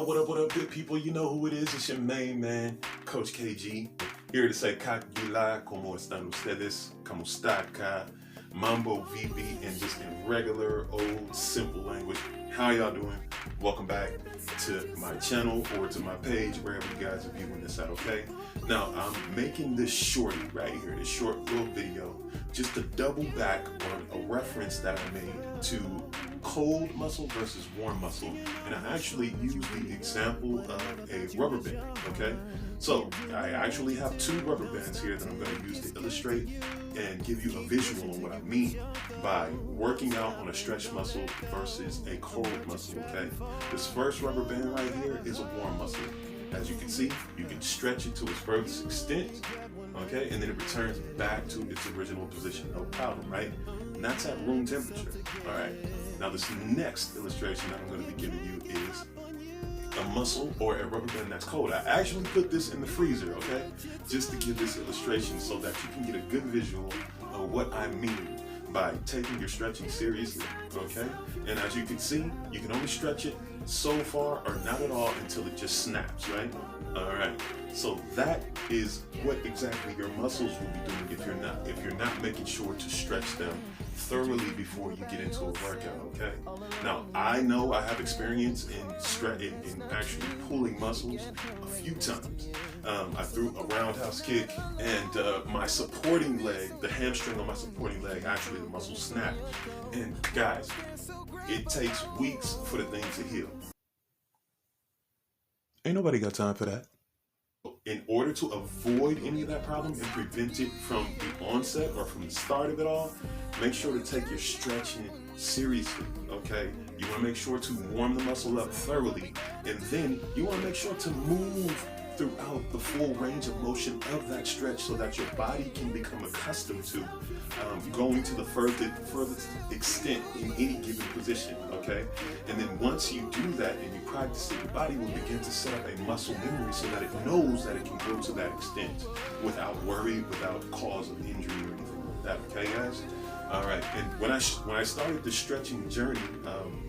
what up, good people? You know who it is. It's your main man, Coach KG. Here to say, Kakila, como están ustedes? Como está acá? Mambo VB, and just in regular, old, simple language. How y'all doing? Welcome back to my channel or to my page, wherever you guys are viewing this at, okay? Now, I'm making this shorty right here, this short little video, just to double back on a reference that I made to cold muscle versus warm muscle. And I actually used the example of a rubber band, okay? So I actually have two rubber bands here that I'm going to use to illustrate and give you a visual on what I mean by working out on a stretch muscle versus a cold muscle, okay? This first rubber band right here is a warm muscle. As you can see, you can stretch it to its furthest extent, okay? And then it returns back to its original position, no problem, right? And that's at room temperature, all right? Now this next illustration that I'm going to be giving you is a muscle or a rubber band that's cold. I actually put this in the freezer, okay? Just to give this illustration so that you can get a good visual of what I mean by taking your stretching seriously, okay? And as you can see, you can only stretch it so far or not at all until it just snaps, right? All right, so that is what exactly your muscles will be doing if you're not making sure to stretch them thoroughly before you get into a workout, okay? Now, I know I have experience in actually pulling muscles a few times. I threw a roundhouse kick and my supporting leg, the hamstring on my supporting leg, actually the muscle snapped. And guys, it takes weeks for the thing to heal. Ain't nobody got time for that. In order to avoid any of that problem and prevent it from the onset or from the start of it all, make sure to take your stretching seriously, okay? You want to make sure to warm the muscle up thoroughly, and then you want to make sure to move throughout the full range of motion of that stretch so that your body can become accustomed to going to the furthest extent in any given position, okay? And then once you do that and you practice it, your body will begin to set up a muscle memory so that it knows that it can go to that extent without worry, without cause of injury or anything like that, okay guys? All right, and when I started the stretching journey,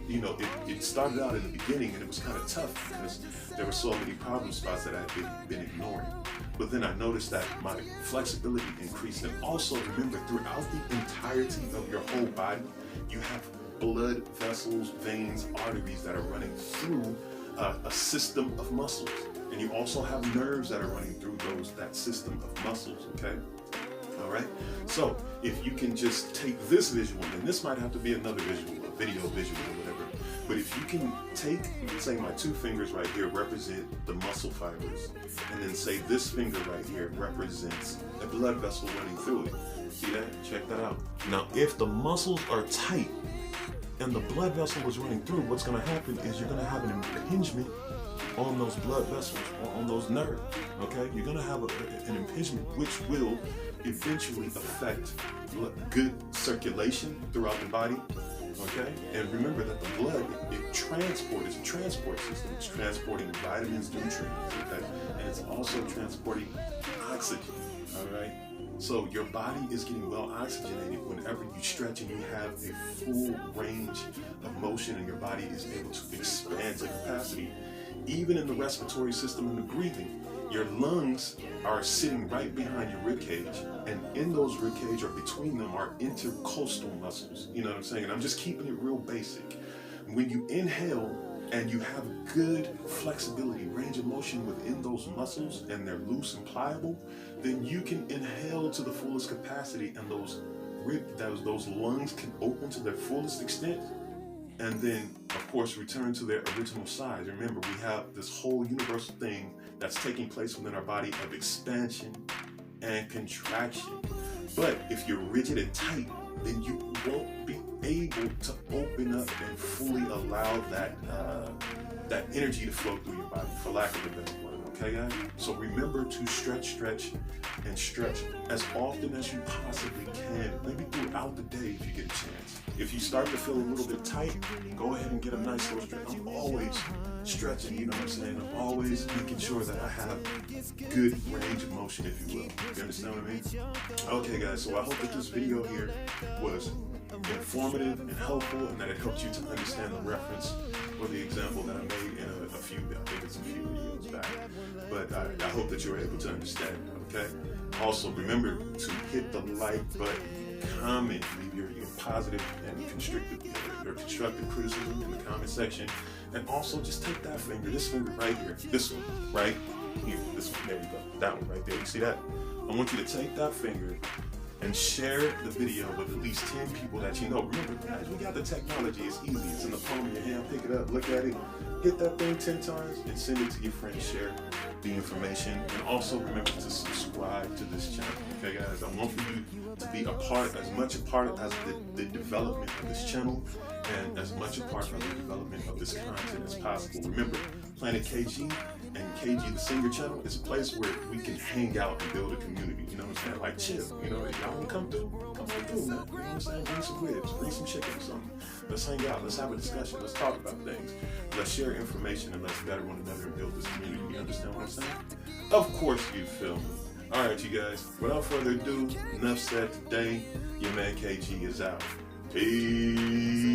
you know, it started out in the beginning and it was kind of tough because there were so many problem spots that I had been ignoring. But then I noticed that my flexibility increased, and also remember, throughout the entirety of your whole body, you have blood vessels, veins, arteries that are running through a system of muscles, and you also have nerves that are running through that system of muscles, okay? All right, so if you can just take this visual, and this might have to be another visual, a video visual or whatever, but if you can take, say my two fingers right here represent the muscle fibers, and then say this finger right here represents a blood vessel running through it. See that? Check that out. Now, if the muscles are tight and the blood vessel is running through, what's gonna happen is you're gonna have an impingement on those blood vessels, or on those nerves, okay? You're gonna have an impingement which will eventually affect good circulation throughout the body, okay? And remember that the blood, it's a transport system. It's transporting vitamins, nutrients, okay? And it's also transporting oxygen, all right? So your body is getting well oxygenated whenever you stretch and you have a full range of motion and your body is able to expand to capacity. Even in the respiratory system and the breathing, your lungs are sitting right behind your rib cage, and in those rib cage or between them are intercostal muscles. You know what I'm saying? And I'm just keeping it real basic. When you inhale and you have good flexibility, range of motion within those muscles, and they're loose and pliable, then you can inhale to the fullest capacity, and those lungs can open to their fullest extent, and then of course return to their original size. Remember, we have this whole universal thing that's taking place within our body of expansion and contraction. But if you're rigid and tight, then you won't be able to open up and fully allow that energy to flow through your body, for lack of a better word, okay guys? So remember to stretch as often as you possibly can, maybe throughout the day if you get a chance. If you start to feel a little bit tight, go ahead and get a nice little stretch. I'm always stretching, you know what I'm saying? I'm always making sure that I have good range of motion, if you will. You understand what I mean? Okay guys, so I hope that this video here was informative and helpful, and that it helped you to understand the reference or the example that I made in a few back. But I hope that you're able to understand that, okay? Also, remember to hit the like button, comment, leave your positive and constructive criticism in the comment section. And also just take that finger, this finger right here, this one right here, this one, there you go, that one right there, you see that? I want you to take that finger and share the video with at least 10 people that you know. Remember, guys, we got the technology. It's easy. It's in the palm of your hand. Pick it up, look at it, hit that thing 10 times, and send it to your friends. Share the information. And also remember to subscribe to this channel. Okay, guys? I want for you to be as much a part as the development of this channel and as much a part of the development of this content as possible. Remember, Planet KG and KG the Singer channel is a place where we can hang out and build a community. You know what I'm saying? Like chill. You know, y'all want to come through, man. You know what I'm saying? Bring some ribs, bring some chicken or something. Let's hang out. Let's have a discussion. Let's talk about things. Let's share information and let's better one another and build this community. You understand what I'm saying? Of course you feel me. All right, you guys. Without further ado, enough said today. Your man KG is out. Peace.